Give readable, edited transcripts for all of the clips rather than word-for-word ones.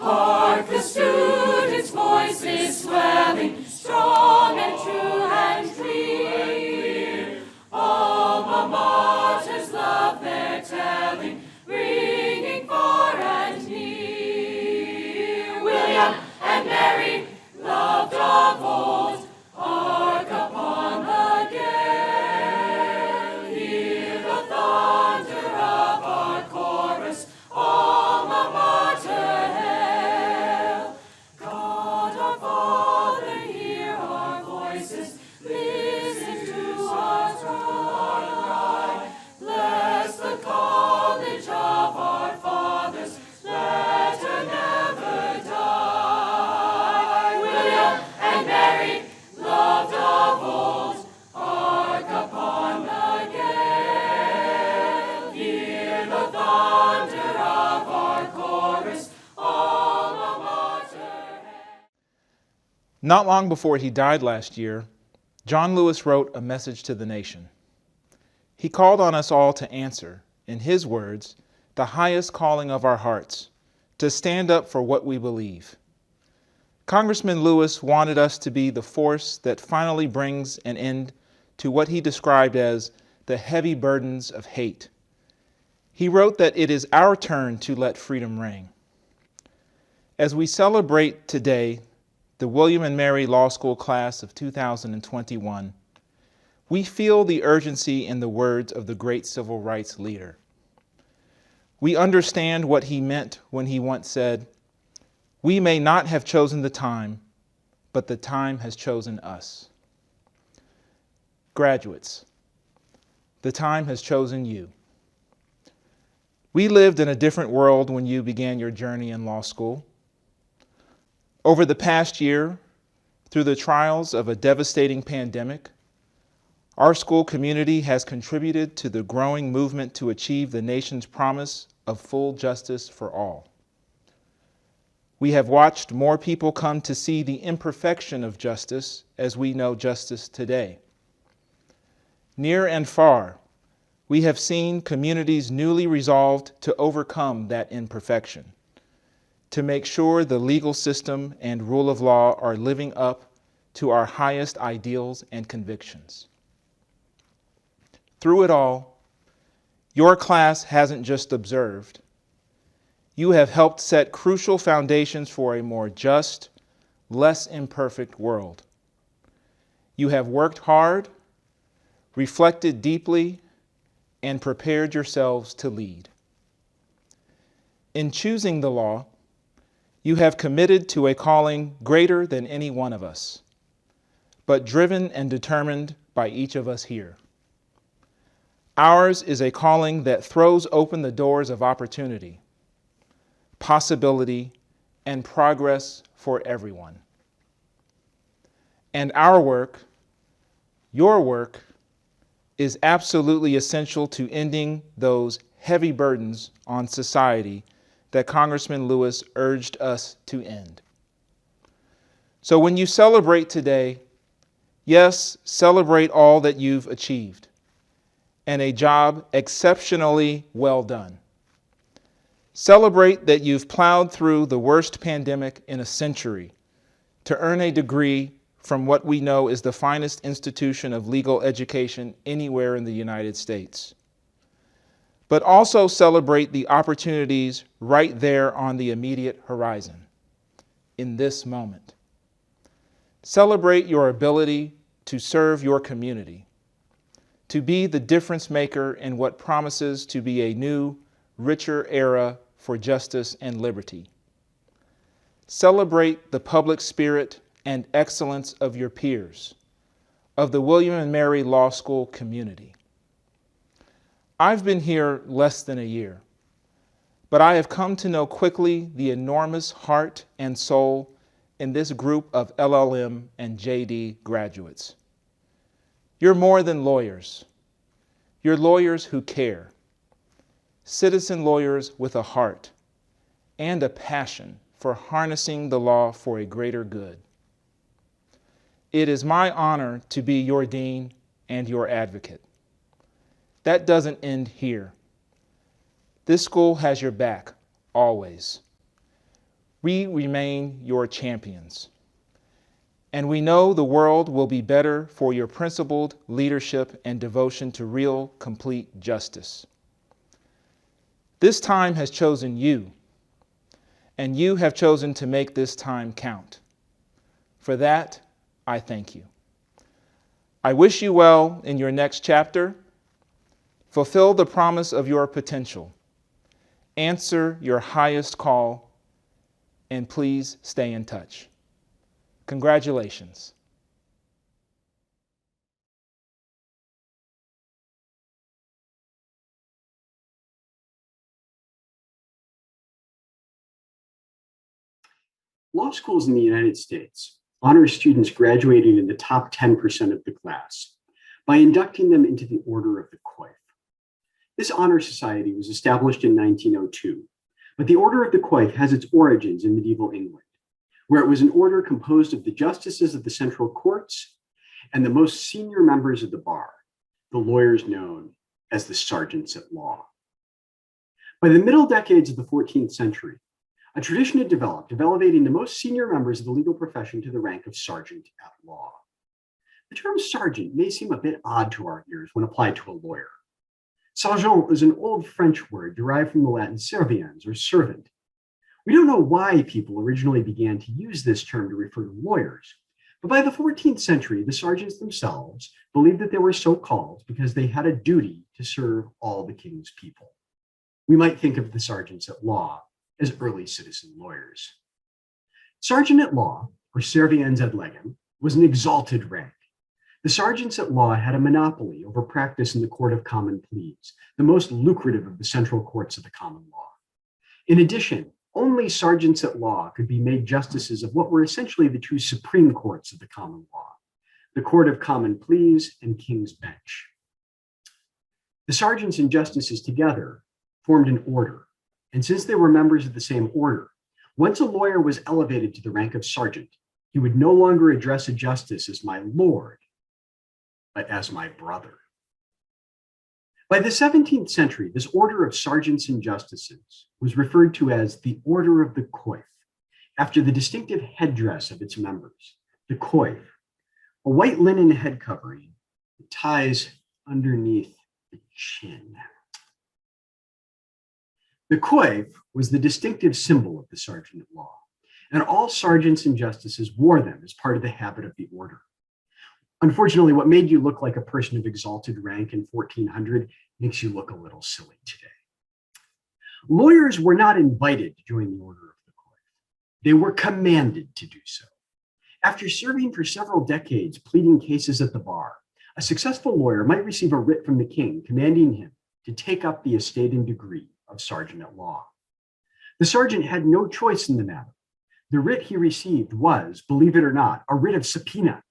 Hark the students' voices swelling, strong and true and clear. Alma maters love their telling, ringing far and near. William and Mary, loved of old, hark upon the gale. Hear the thunder of our chorus, Alma Mater hail. God our Father, hear our voices, listen to our cry. Bless the college of our fathers, let her never die. William and Mary, loved of old, hark upon the gale. Hear the thunder of our chorus, Alma Mater. Not long before he died last year, John Lewis wrote a message to the nation. He called on us all to answer, in his words, the highest calling of our hearts, to stand up for what we believe. Congressman Lewis wanted us to be the force that finally brings an end to what he described as the heavy burdens of hate. He wrote that it is our turn to let freedom ring. As we celebrate today the William and Mary Law School class of 2021, we feel the urgency in the words of the great civil rights leader. We understand what he meant when he once said, "We may not have chosen the time, but the time has chosen us." Graduates, the time has chosen you. We lived in a different world when you began your journey in law school. Over the past year, through the trials of a devastating pandemic, our school community has contributed to the growing movement to achieve the nation's promise of full justice for all. We have watched more people come to see the imperfection of justice as we know justice today. Near and far, we have seen communities newly resolved to overcome that imperfection, to make sure the legal system and rule of law are living up to our highest ideals and convictions. Through it all, your class hasn't just observed. You have helped set crucial foundations for a more just, less imperfect world. You have worked hard, reflected deeply, and prepared yourselves to lead. In choosing the law, you have committed to a calling greater than any one of us, but driven and determined by each of us here. Ours is a calling that throws open the doors of opportunity, possibility, and progress for everyone. And our work, your work, is absolutely essential to ending those heavy burdens on society that Congressman Lewis urged us to end. So when you celebrate today, yes, celebrate all that you've achieved and a job exceptionally well done. Celebrate that you've plowed through the worst pandemic in a century to earn a degree from what we know is the finest institution of legal education anywhere in the United States. But also celebrate the opportunities right there on the immediate horizon, in this moment. Celebrate your ability to serve your community, to be the difference maker in what promises to be a new, richer era for justice and liberty. Celebrate the public spirit and excellence of your peers, of the William and Mary Law School community. I've been here less than a year, but I have come to know quickly the enormous heart and soul in this group of LL.M. and JD graduates. You're more than lawyers. You're lawyers who care, citizen lawyers with a heart and a passion for harnessing the law for a greater good. It is my honor to be your dean and your advocate. That doesn't end here. This school has your back, always. We remain your champions, and we know the world will be better for your principled leadership and devotion to real, complete justice. This time has chosen you, and you have chosen to make this time count. For that, I thank you. I wish you well in your next chapter. Fulfill the promise of your potential. Answer your highest call, and please stay in touch. Congratulations. Law schools in the United States honor students graduating in the top 10% of the class by inducting them into the Order of the Coif. This honor society was established in 1902, but the Order of the Coif has its origins in medieval England, where it was an order composed of the justices of the central courts and the most senior members of the bar, the lawyers known as the sergeants at law. By the middle decades of the 14th century, a tradition had developed of elevating the most senior members of the legal profession to the rank of sergeant at law. The term sergeant may seem a bit odd to our ears when applied to a lawyer. Sergeant is an old French word derived from the Latin serviens, or servant. We don't know why people originally began to use this term to refer to lawyers, but by the 14th century, the sergeants themselves believed that they were so called because they had a duty to serve all the king's people. We might think of the sergeants at law as early citizen lawyers. Sergeant at law, or serviens ad legem, was an exalted rank. The sergeants at law had a monopoly over practice in the Court of Common Pleas, the most lucrative of the central courts of the common law. In addition, only sergeants at law could be made justices of what were essentially the two supreme courts of the common law, the Court of Common Pleas and King's Bench. The sergeants and justices together formed an order, and since they were members of the same order, once a lawyer was elevated to the rank of sergeant, he would no longer address a justice as my lord, but as my brother. By the 17th century, this order of sergeants and justices was referred to as the Order of the Coif, after the distinctive headdress of its members, the coif, a white linen head covering that ties underneath the chin. The coif was the distinctive symbol of the sergeant at law, and all sergeants and justices wore them as part of the habit of the order. Unfortunately, what made you look like a person of exalted rank in 1400 makes you look a little silly today. Lawyers were not invited to join the Order of the Coif. They were commanded to do so. After serving for several decades pleading cases at the bar, a successful lawyer might receive a writ from the king commanding him to take up the estate and degree of sergeant at law. The sergeant had no choice in the matter. The writ he received was, believe it or not, a writ of subpoena.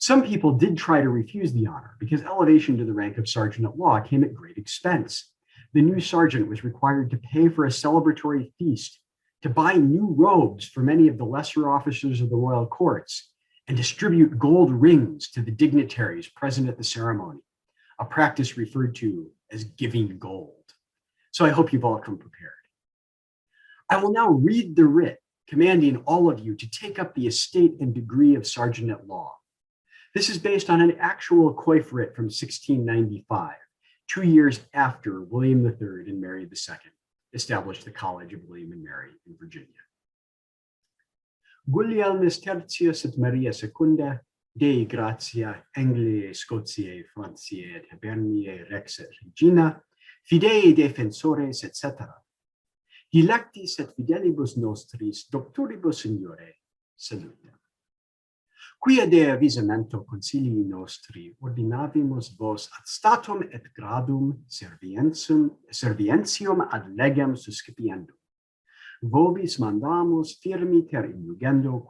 Some people did try to refuse the honor because elevation to the rank of sergeant at law came at great expense. The new sergeant was required to pay for a celebratory feast, to buy new robes for many of the lesser officers of the royal courts, and distribute gold rings to the dignitaries present at the ceremony, a practice referred to as giving gold. So I hope you've all come prepared. I will now read the writ commanding all of you to take up the estate and degree of sergeant at law. This is based on an actual coif writ from 1695, 2 years after William III and Mary II established the College of William and Mary in Virginia. Guglielmus Tertius et Maria Secunda, Dei gratia Angliae, Scotiae, Franciae et Hiberniae Rex et Regina, Fidei defensores, etc. Dilectis et fidelibus nostris, doctoribus signore, salutem. Quia de avisamento concilii nostri ordinavimus vos ad statum et gradum servientium ad legem suscipiendum. Vobis mandamus firmi ter injugendo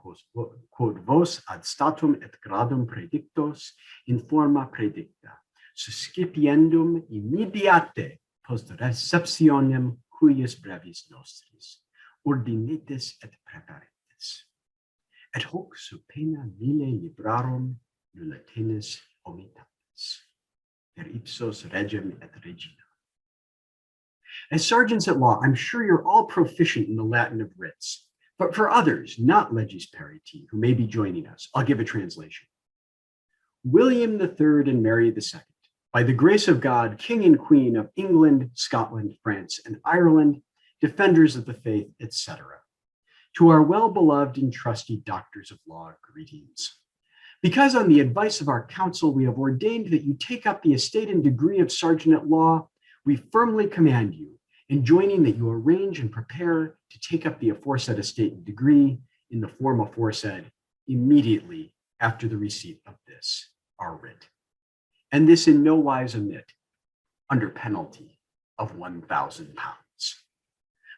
quod vos ad statum et gradum predictos in forma predicta, suscipiendum immediate post receptionem cuius brevis nostris, ordinetis et preparitis. Et hoc sub pena mille librarum nulla tenis omitatis, per ipsos regem et regina. As sergeants at law, I'm sure you're all proficient in the Latin of writs, But for others, not legis parity, who may be joining us, I'll give a translation. William III and Mary II, by the grace of God, King and Queen of England, Scotland, France, and Ireland, defenders of the faith, etc. To our well-beloved and trusty doctors of law, greetings. Because on the advice of our council, we have ordained that you take up the estate and degree of sergeant at law, we firmly command you, enjoining that you arrange and prepare to take up the aforesaid estate and degree in the form aforesaid immediately after the receipt of this, our writ. And this in no wise omit, under penalty of £1,000.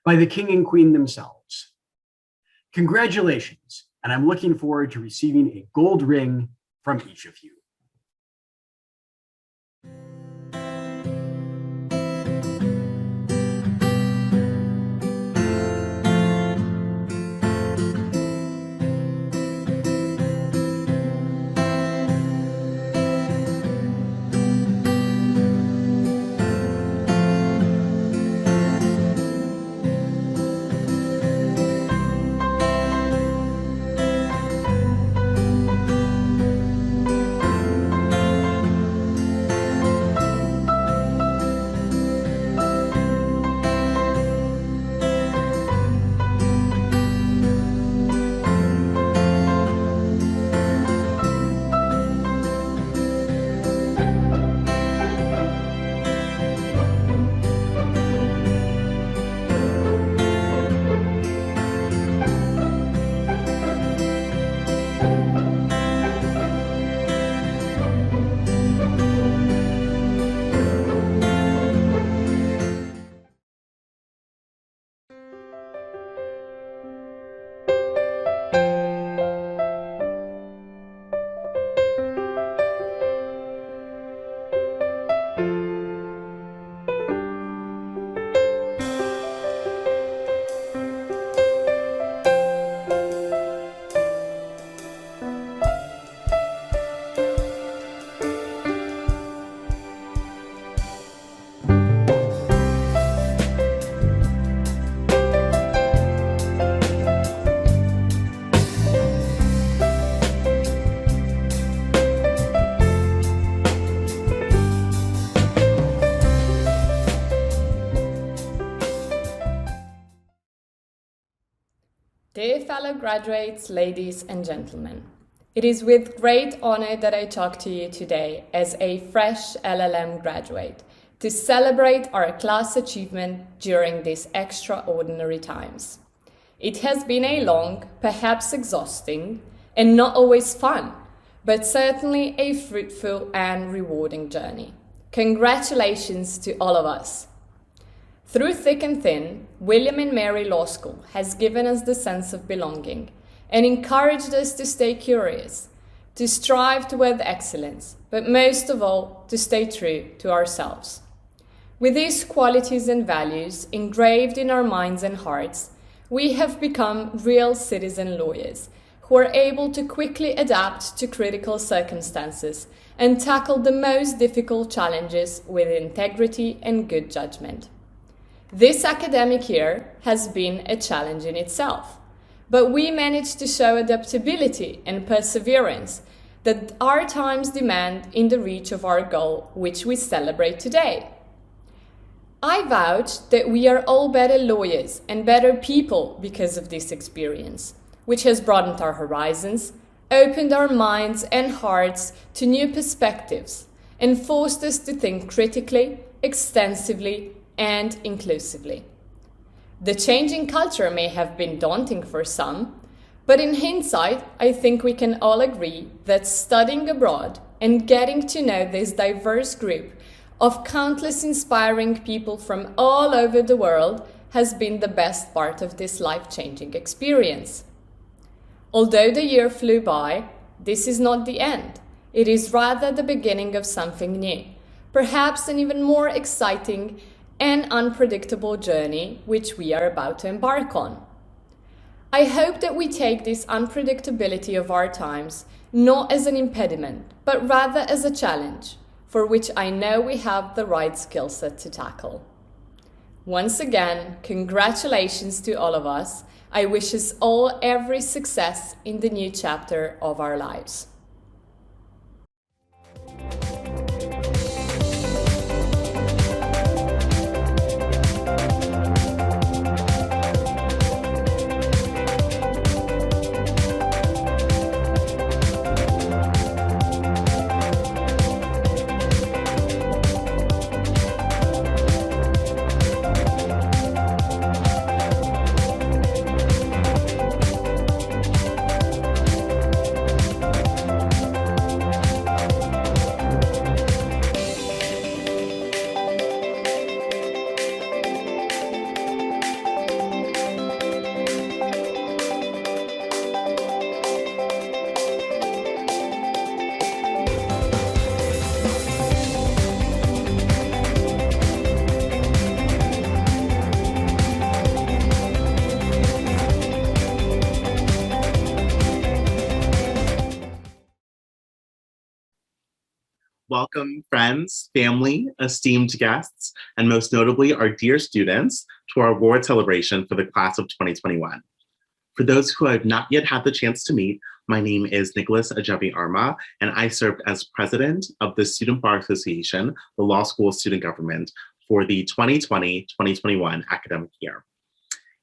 By the King and Queen themselves. Congratulations, and I'm looking forward to receiving a gold ring from each of you. Dear fellow graduates, ladies and gentlemen, it is with great honor that I talk to you today as a fresh LL.M graduate to celebrate our class achievement during these extraordinary times. It has been a long, perhaps exhausting, and not always fun, but certainly a fruitful and rewarding journey. Congratulations to all of us. Through thick and thin, William and Mary Law School has given us the sense of belonging and encouraged us to stay curious, to strive toward excellence, but most of all, to stay true to ourselves. With these qualities and values engraved in our minds and hearts, we have become real citizen lawyers who are able to quickly adapt to critical circumstances and tackle the most difficult challenges with integrity and good judgment. This academic year has been a challenge in itself, but we managed to show adaptability and perseverance that our times demand in the reach of our goal, which we celebrate today. I vouch that we are all better lawyers and better people because of this experience, which has broadened our horizons, opened our minds and hearts to new perspectives, and forced us to think critically, extensively, and inclusively. The changing culture may have been daunting for some, but in hindsight, I think we can all agree that studying abroad and getting to know this diverse group of countless inspiring people from all over the world has been the best part of this life-changing experience. Although the year flew by, this is not the end. It is rather the beginning of something new, perhaps an even more exciting and unpredictable journey which we are about to embark on. I hope that we take this unpredictability of our times not as an impediment, but rather as a challenge, for which I know we have the right skill set to tackle. Once again, congratulations to all of us, I wish us all every success in the new chapter of our lives. Welcome, friends, family, esteemed guests, and most notably, our dear students to our award celebration for the class of 2021. For those who I have not yet had the chance to meet, my name is Nicholas Ajavi Arma, and I served as president of the Student Bar Association, the Law School Student Government, for the 2020-2021 academic year.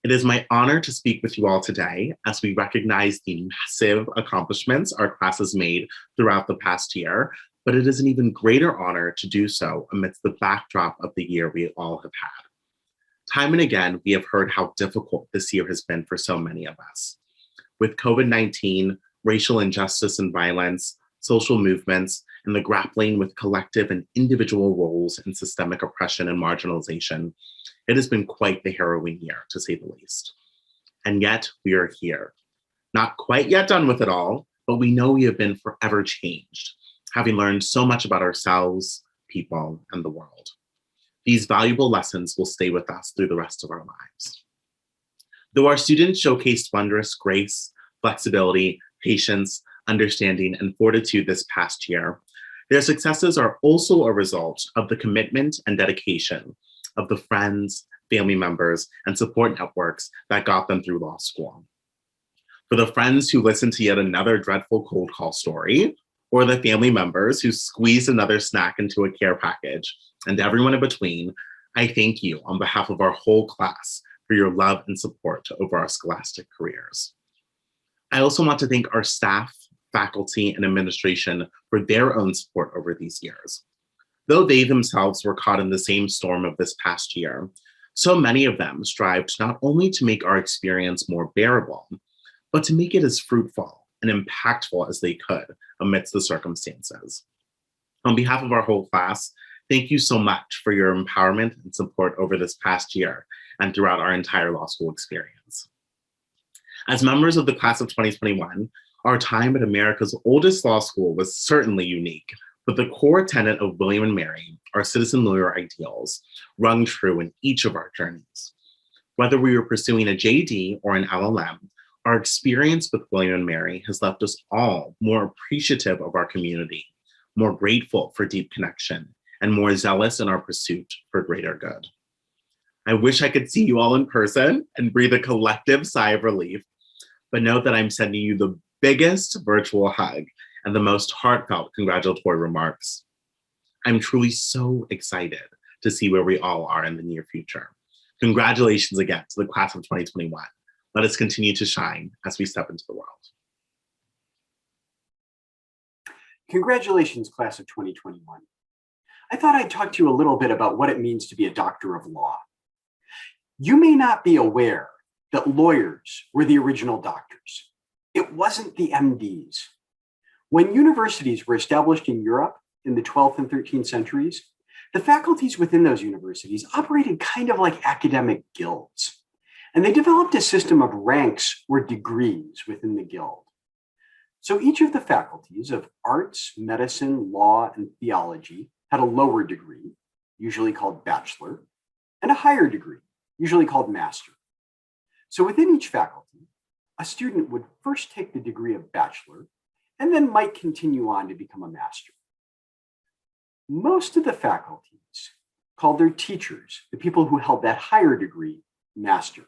It is my honor to speak with you all today as we recognize the massive accomplishments our class has made throughout the past year, but it is an even greater honor to do so amidst the backdrop of the year we all have had. Time and again, we have heard how difficult this year has been for so many of us. With COVID-19, racial injustice and violence, social movements, and the grappling with collective and individual roles in systemic oppression and marginalization, it has been quite the harrowing year, to say the least. And yet, we are here. Not quite yet done with it all, but we know we have been forever changed, having learned so much about ourselves, people, and the world. These valuable lessons will stay with us through the rest of our lives. Though our students showcased wondrous grace, flexibility, patience, understanding, and fortitude this past year, their successes are also a result of the commitment and dedication of the friends, family members, and support networks that got them through law school. For the friends who listened to yet another dreadful cold call story, or the family members who squeezed another snack into a care package, and everyone in between, I thank you on behalf of our whole class for your love and support over our scholastic careers. I also want to thank our staff, faculty, and administration for their own support over these years. Though they themselves were caught in the same storm of this past year, so many of them strived not only to make our experience more bearable, but to make it as fruitful and impactful as they could amidst the circumstances. On behalf of our whole class, thank you so much for your empowerment and support over this past year and throughout our entire law school experience. As members of the class of 2021, our time at America's oldest law school was certainly unique, but the core tenet of William & Mary, our citizen lawyer ideals, rung true in each of our journeys. Whether we were pursuing a JD or an LL.M, our experience with William & Mary has left us all more appreciative of our community, more grateful for deep connection, and more zealous in our pursuit for greater good. I wish I could see you all in person and breathe a collective sigh of relief, but know that I'm sending you the biggest virtual hug and the most heartfelt congratulatory remarks. I'm truly so excited to see where we all are in the near future. Congratulations again to the class of 2021. Let us continue to shine as we step into the world. Congratulations, class of 2021. I thought I'd talk to you a little bit about what it means to be a doctor of law. You may not be aware that lawyers were the original doctors. It wasn't the MDs. When universities were established in Europe in the 12th and 13th centuries, the faculties within those universities operated kind of like academic guilds. And they developed a system of ranks or degrees within the guild. So each of the faculties of arts, medicine, law, and theology had a lower degree, usually called bachelor, and a higher degree, usually called master. So within each faculty, a student would first take the degree of bachelor and then might continue on to become a master. Most of the faculties called their teachers, the people who held that higher degree, master.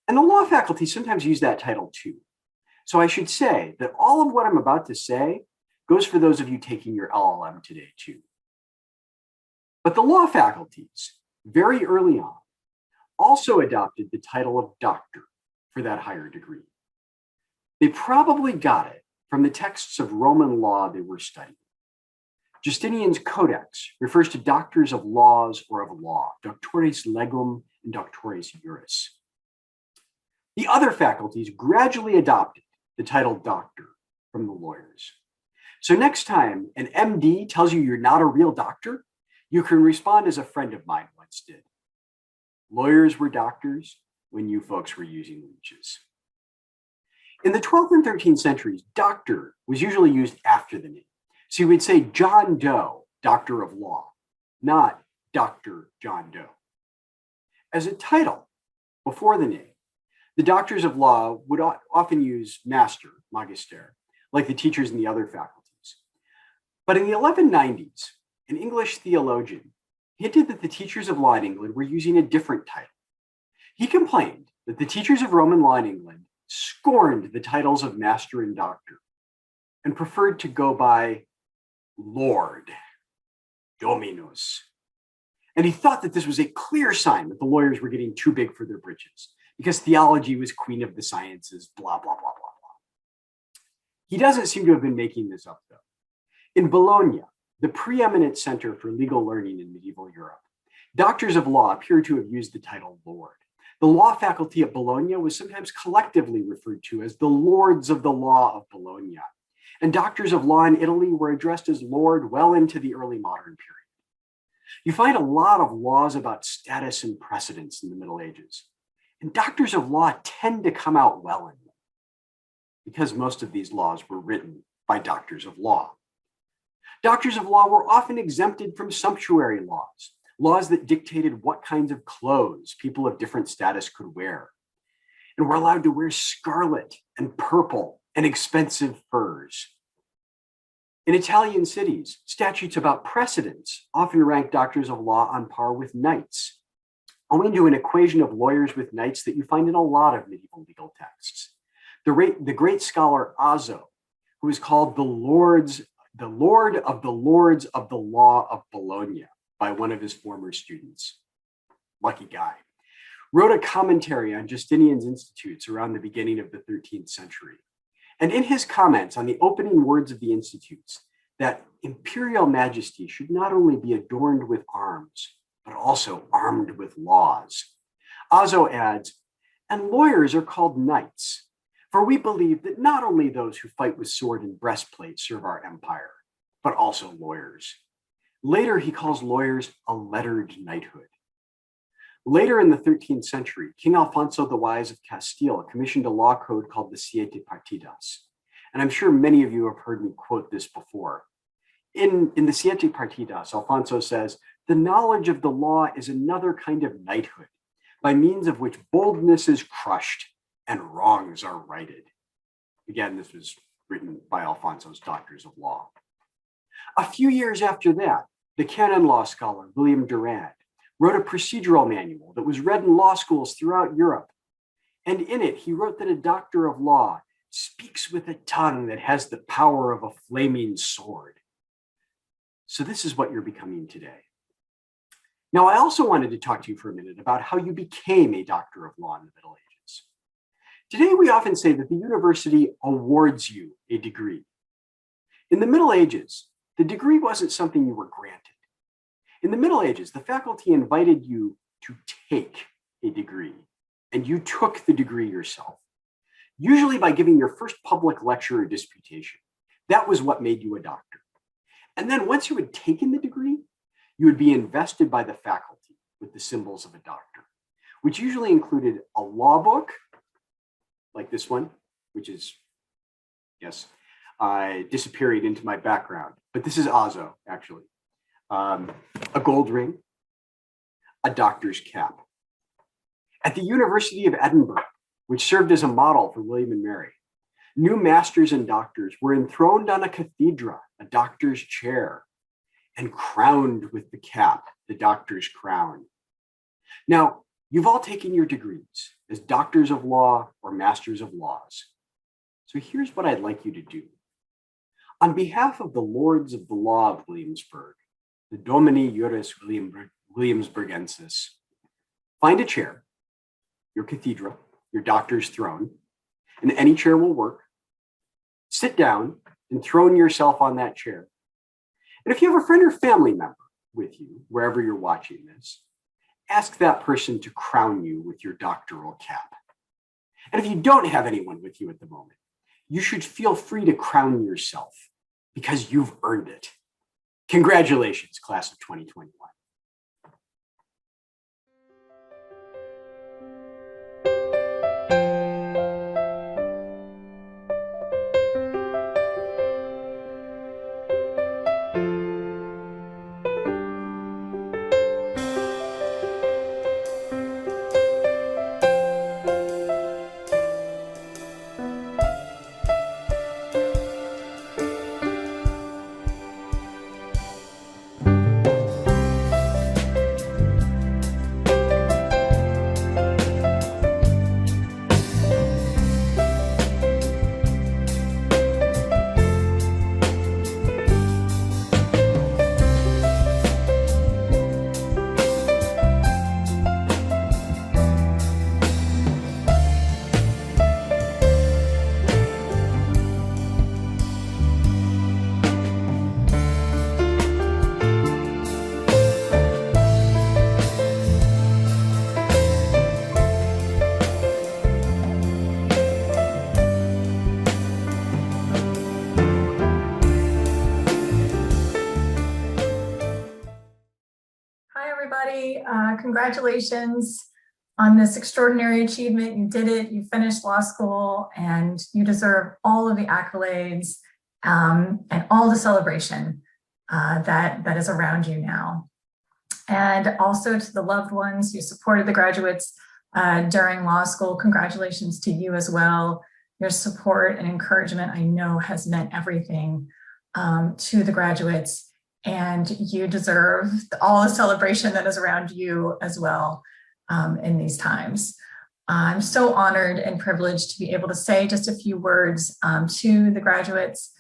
And the law faculty sometimes use that title too. So I should say that all of what I'm about to say goes for those of you taking your LL.M today too. But the law faculties, very early on, also adopted the title of doctor for that higher degree. They probably got it from the texts of Roman law they were studying. Justinian's Codex refers to doctors of laws or of law, doctores legum and doctores juris. The other faculties gradually adopted the title doctor from the lawyers. So next time an MD tells you you're not a real doctor, you can respond as a friend of mine once did. Lawyers were doctors when you folks were using leeches. In the 12th and 13th centuries, doctor was usually used after the name. So you would say John Doe, doctor of law, not Dr. John Doe. As a title before the name, the doctors of law would often use master, magister, like the teachers in the other faculties. But in the 1190s, an English theologian hinted that the teachers of law in England were using a different title. He complained that the teachers of Roman law in England scorned the titles of master and doctor and preferred to go by Lord, Dominus. And he thought that this was a clear sign that the lawyers were getting too big for their britches because theology was queen of the sciences, blah, blah, blah, blah, blah. He doesn't seem to have been making this up, though. In Bologna, the preeminent center for legal learning in medieval Europe, doctors of law appear to have used the title Lord. The law faculty at Bologna was sometimes collectively referred to as the Lords of the Law of Bologna. And doctors of law in Italy were addressed as Lord well into the early modern period. You find a lot of laws about status and precedence in the Middle Ages. And doctors of law tend to come out well in them because most of these laws were written by doctors of law. Doctors of law were often exempted from sumptuary laws, laws that dictated what kinds of clothes people of different status could wear, and were allowed to wear scarlet and purple and expensive furs. In Italian cities, statutes about precedence often ranked doctors of law on par with knights, owing to an equation of lawyers with knights that you find in a lot of medieval legal texts. The great scholar Azo, who is called the Lord of the Lords of the Law of Bologna by one of his former students, lucky guy, wrote a commentary on Justinian's Institutes around the beginning of the 13th century. And in his comments on the opening words of the Institutes, that imperial majesty should not only be adorned with arms, but also armed with laws. Azo adds, and lawyers are called knights, for we believe that not only those who fight with sword and breastplate serve our empire, but also lawyers. Later, he calls lawyers a lettered knighthood. Later in the 13th century, King Alfonso the Wise of Castile commissioned a law code called the Siete Partidas. And I'm sure many of you have heard me quote this before. In the Siete Partidas, Alfonso says, the knowledge of the law is another kind of knighthood, by means of which boldness is crushed and wrongs are righted. Again, this was written by Alfonso's doctors of law. A few years after that, the canon law scholar William Durand wrote a procedural manual that was read in law schools throughout Europe. And in it, he wrote that a doctor of law speaks with a tongue that has the power of a flaming sword. So this is what you're becoming today. Now, I also wanted to talk to you for a minute about how you became a doctor of law in the Middle Ages. Today, we often say that the university awards you a degree. In the Middle Ages, the degree wasn't something you were granted. In the Middle Ages, the faculty invited you to take a degree, and you took the degree yourself, usually by giving your first public lecture or disputation. That was what made you a doctor. And then once you had taken the degree, you would be invested by the faculty with the symbols of a doctor, which usually included a law book, like this one, which is, yes, disappearing into my background, but this is Azo, actually. A gold ring, a doctor's cap. At the University of Edinburgh, which served as a model for William and Mary, new masters and doctors were enthroned on a cathedra, a doctor's chair, and crowned with the cap, the doctor's crown. Now, You've all taken your degrees as doctors of law or masters of laws. So here's what I'd like you to do. On behalf of the Lords of the Law of Williamsburg, the Domini Juris Williamsburgensis, find a chair, your cathedra, your doctor's throne, and any chair will work. Sit down and throne yourself on that chair. And if you have a friend or family member with you, wherever you're watching this, ask that person to crown you with your doctoral cap. And if you don't have anyone with you at the moment, you should feel free to crown yourself because you've earned it. Congratulations, class of 2021. Congratulations on this extraordinary achievement. You did it, you finished law school, and you deserve all of the accolades and all the celebration that is around you now. And also to the loved ones who supported the graduates during law school, congratulations to you as well. Your support and encouragement, I know, has meant everything to the graduates. And you deserve all the celebration that is around you as well in these times. I'm so honored and privileged to be able to say just a few words to the graduates.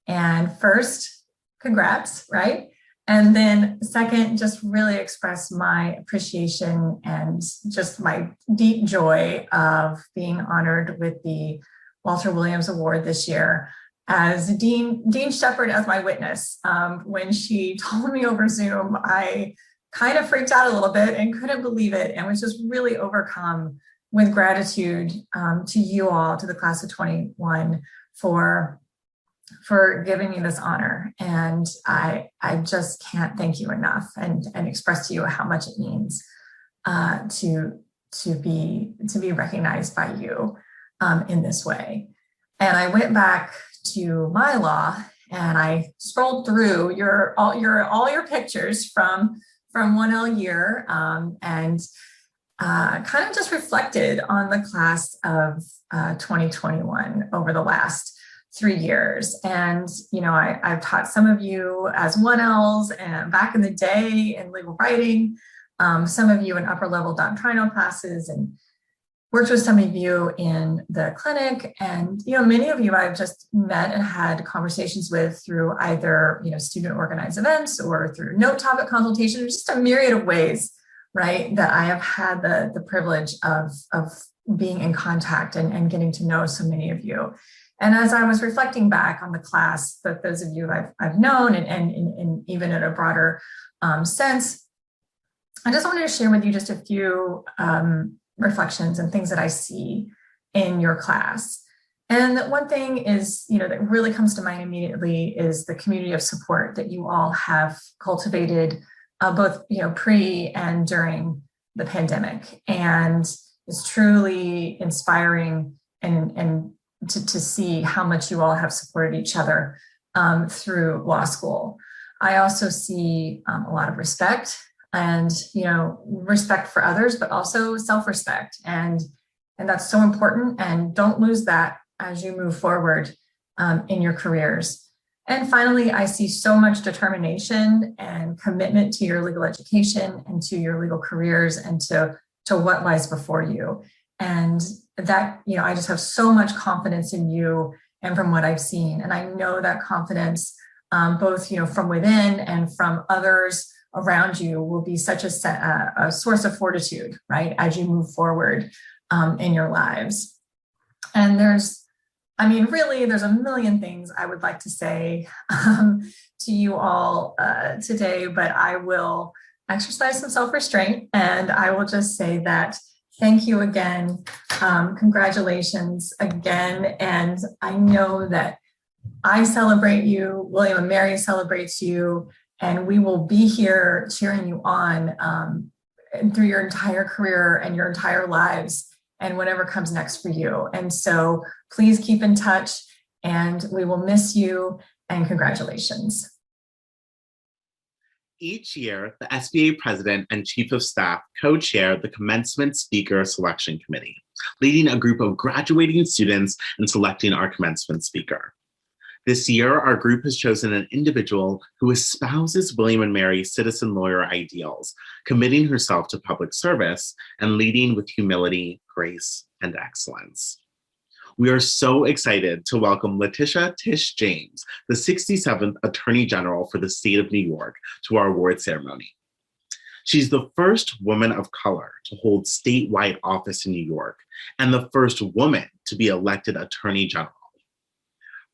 And first, congrats, right? And then second, just really express my appreciation and just my deep joy of being honored with the Walter Williams Award this year. As Dean Shepard as my witness. When she told me over Zoom, I kind of freaked out a little bit and couldn't believe it and was just really overcome with gratitude to you all, to the class of 21 for giving me this honor. And I just can't thank you enough and express to you how much it means to be recognized by you in this way. And I went back to my law and I scrolled through all your pictures from 1L year and kind of just reflected on the class of 2021 over the last 3 years. And, you know, I've taught some of you as 1Ls and back in the day in legal writing, some of you in upper level doctrinal classes, and worked with some of you in the clinic. And, you know, many of you I've just met and had conversations with through either, you know, student organized events or through note topic consultation, just a myriad of ways, right, that I have had the privilege of being in contact and getting to know so many of you. And as I was reflecting back on the class, that those of you I've known and even in a broader sense, I just wanted to share with you just a few reflections and things that I see in your class. And one thing is, you know, that really comes to mind immediately is the community of support that you all have cultivated both, you know, pre and during the pandemic. And it's truly inspiring and to see how much you all have supported each other through law school. I also see a lot of respect and, you know, respect for others, but also self-respect. And that's so important. And don't lose that as you move forward in your careers. And finally, I see so much determination and commitment to your legal education and to your legal careers and to to what lies before you. And that, I just have so much confidence in you and from what I've seen. And I know that confidence, both, from within and from others around you, will be such a source of fortitude, right, as you move forward in your lives. And there's a million things I would like to say to you all today, but I will exercise some self-restraint, and I will just say that thank you again. Congratulations again. And I know that I celebrate you, William and Mary celebrates you, and we will be here cheering you on through your entire career and your entire lives and whatever comes next for you. And so please keep in touch, and we will miss you, and congratulations. Each year, the SBA President and Chief of Staff co-chair the Commencement Speaker Selection Committee, leading a group of graduating students and selecting our commencement speaker. This year, our group has chosen an individual who espouses William and Mary's citizen lawyer ideals, committing herself to public service and leading with humility, grace, and excellence. We are so excited to welcome Letitia Tish James, the 67th Attorney General for the state of New York, to our award ceremony. She's the first woman of color to hold statewide office in New York and the first woman to be elected Attorney General.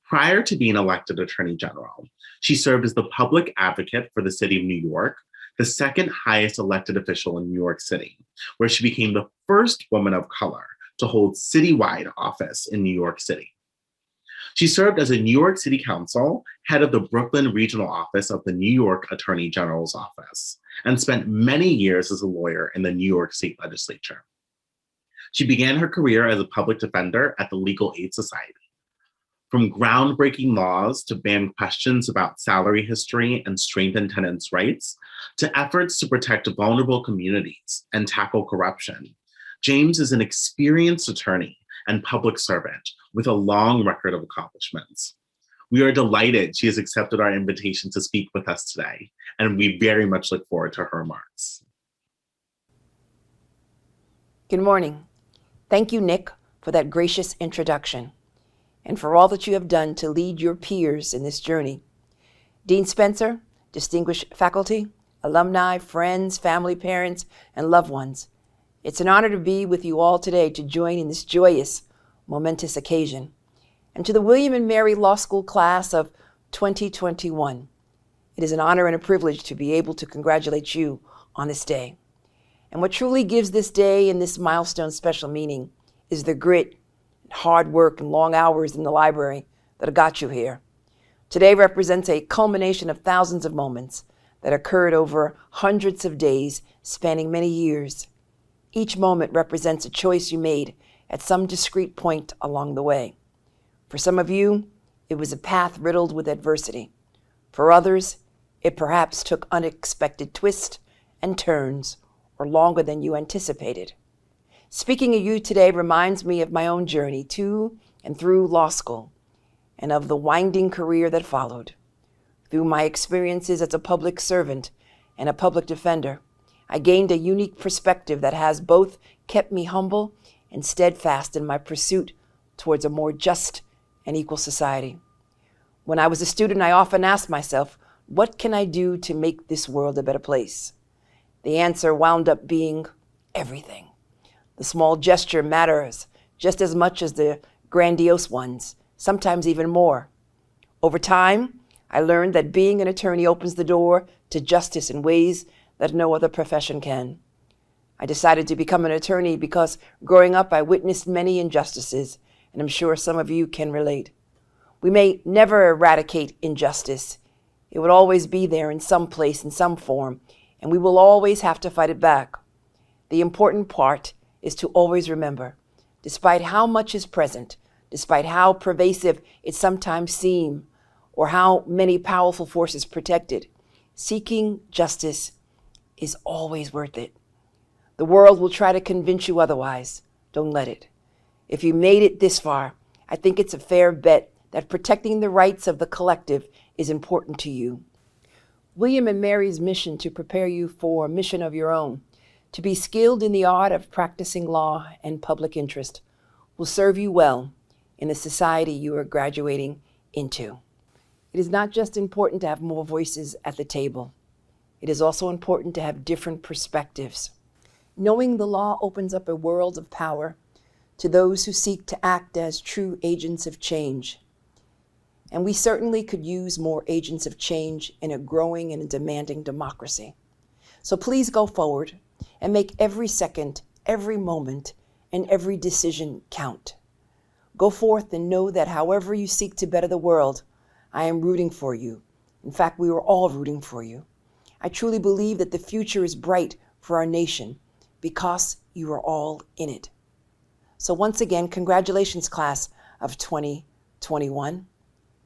Prior to being elected Attorney General, she served as the public advocate for the city of New York, the second highest elected official in New York City, where she became the first woman of color to hold citywide office in New York City. She served as a New York City Council, head of the Brooklyn Regional Office of the New York Attorney General's Office, and spent many years as a lawyer in the New York State Legislature. She began her career as a public defender at the Legal Aid Society. From groundbreaking laws to ban questions about salary history and strengthen tenants' rights, to efforts to protect vulnerable communities and tackle corruption, James is an experienced attorney and public servant with a long record of accomplishments. We are delighted she has accepted our invitation to speak with us today, and we very much look forward to her remarks. Good morning. Thank you, Nick, for that gracious introduction and for all that you have done to lead your peers in this journey. Dean Spencer, distinguished faculty, alumni, friends, family, parents, and loved ones, it's an honor to be with you all today to join in this joyous, momentous occasion. And to the William and Mary Law School class of 2021, it is an honor and a privilege to be able to congratulate you on this day. And what truly gives this day and this milestone special meaning is the grit, hard work, and long hours in the library that have got you here. Today represents a culmination of thousands of moments that occurred over hundreds of days spanning many years. Each moment represents a choice you made at some discrete point along the way. For some of you, it was a path riddled with adversity. For others, it perhaps took unexpected twists and turns, or longer than you anticipated. Speaking of you today reminds me of my own journey to and through law school, and of the winding career that followed. Through my experiences as a public servant and a public defender, I gained a unique perspective that has both kept me humble and steadfast in my pursuit towards a more just and equal society. When I was a student, I often asked myself, what can I do to make this world a better place? The answer wound up being everything. The small gesture matters just as much as the grandiose ones, sometimes even more. Over time, I learned that being an attorney opens the door to justice in ways that no other profession can. I decided to become an attorney because growing up I witnessed many injustices, and I'm sure some of you can relate. We may never eradicate injustice. It would always be there in some place, in some form, and we will always have to fight it back. The important part is to always remember, despite how much is present, despite how pervasive it sometimes seems, or how many powerful forces protect it, seeking justice is always worth it. The world will try to convince you otherwise. Don't let it. If you made it this far, I think it's a fair bet that protecting the rights of the collective is important to you. William and Mary's mission to prepare you for a mission of your own, To be skilled in the art of practicing law and public interest will serve you well in the society you are graduating into. It is not just important to have more voices at the table. It is also important to have different perspectives. Knowing the law opens up a world of power to those who seek to act as true agents of change. And we certainly could use more agents of change in a growing and demanding democracy. So please go forward and make every second, every moment, and every decision count. Go forth and know that however you seek to better the world, I am rooting for you. In fact, we are all rooting for you. I truly believe that the future is bright for our nation because you are all in it. So once again, congratulations, class of 2021.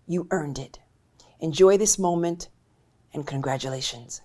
You earned it. Enjoy this moment and congratulations.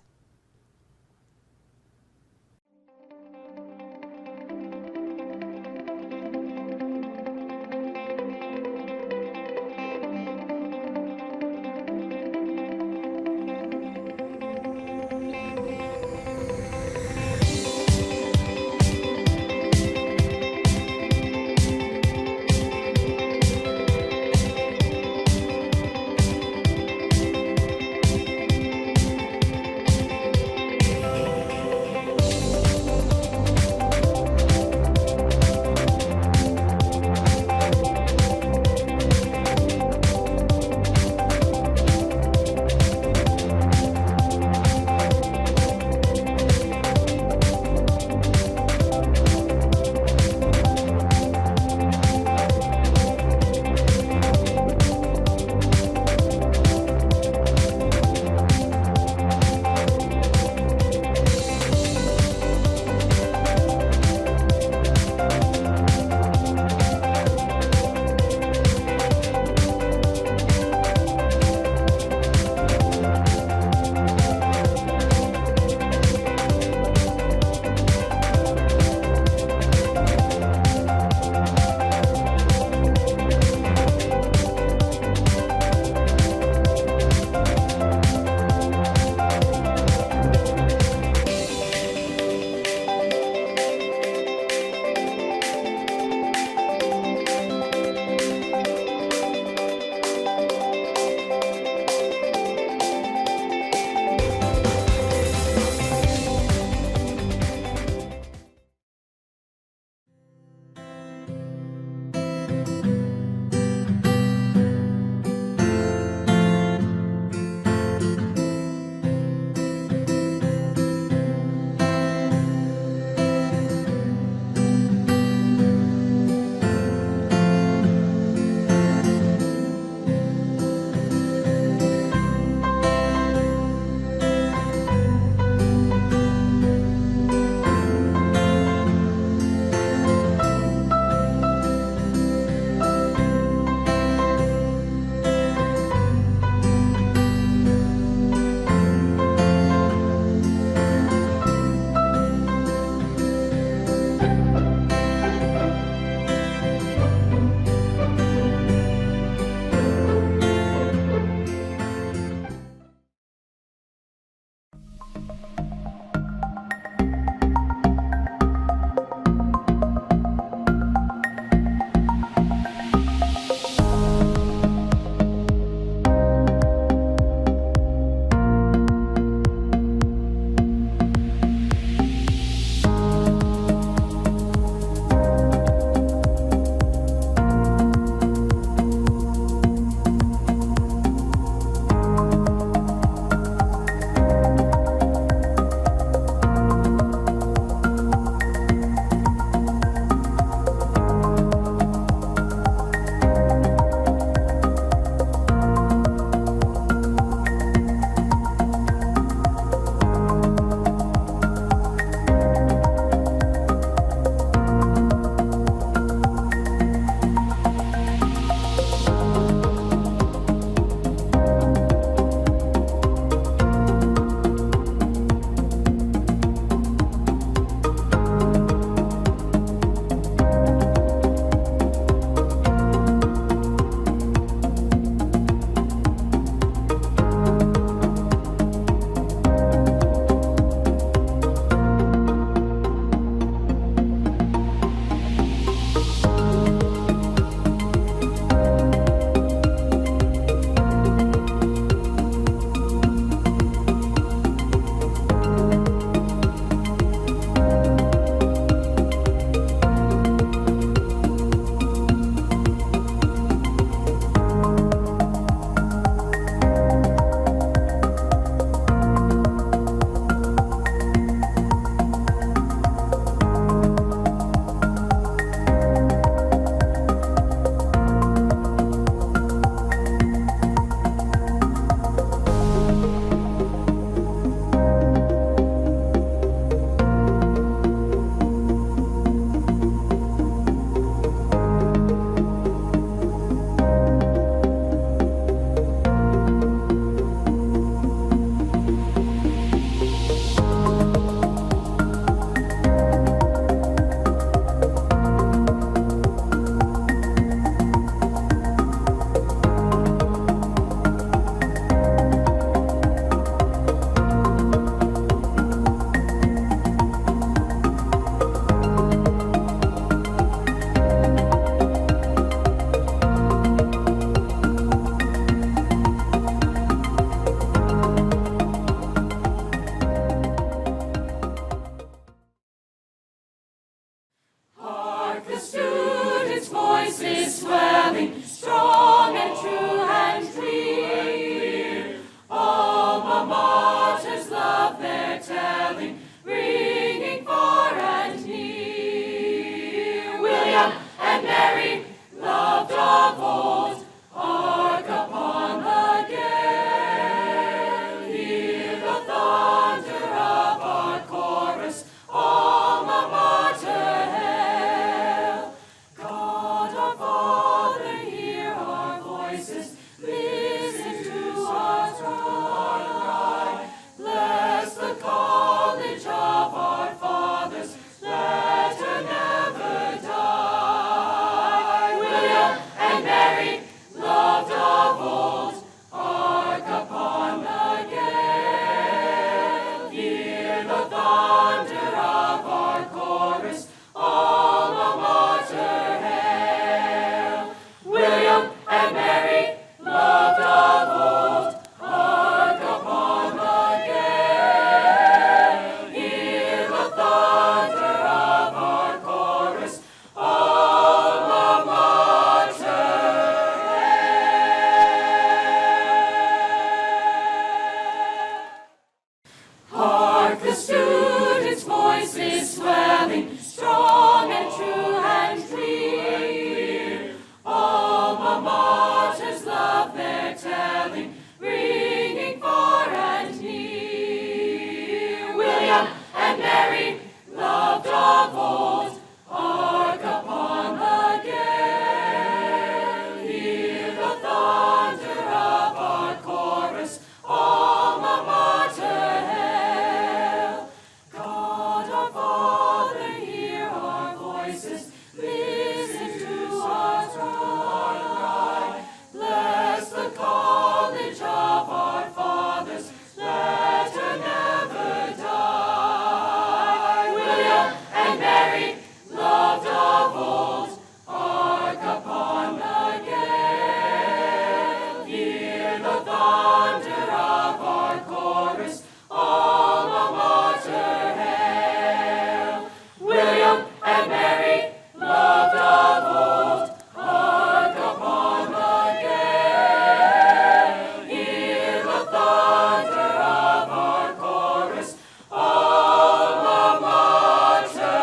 swelling, ringing far and near. William and Mary, loved of old, hark upon the gale. Hear the thunder of our chorus, Alma Mater hail. God our Father, hear our voices, listen to our cry. Bless the college of our fathers, let her never die. William and Mary, loved of old, hark upon the gale. Hear the thunder of our chorus, Alma Mater hail. William and Mary, loved of old, hark upon the gale. Hear the thunder of our chorus, Alma Mater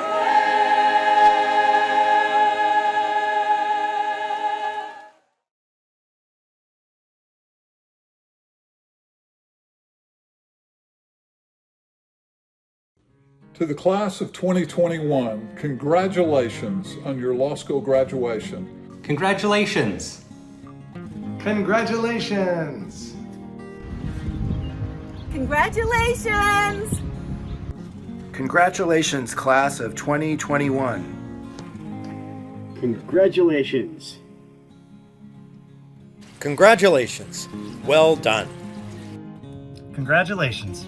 hail. To the class of 2021, congratulations on your law school graduation. Congratulations! Congratulations! Congratulations! Congratulations, class of 2021. Congratulations. Congratulations. Well done. Congratulations!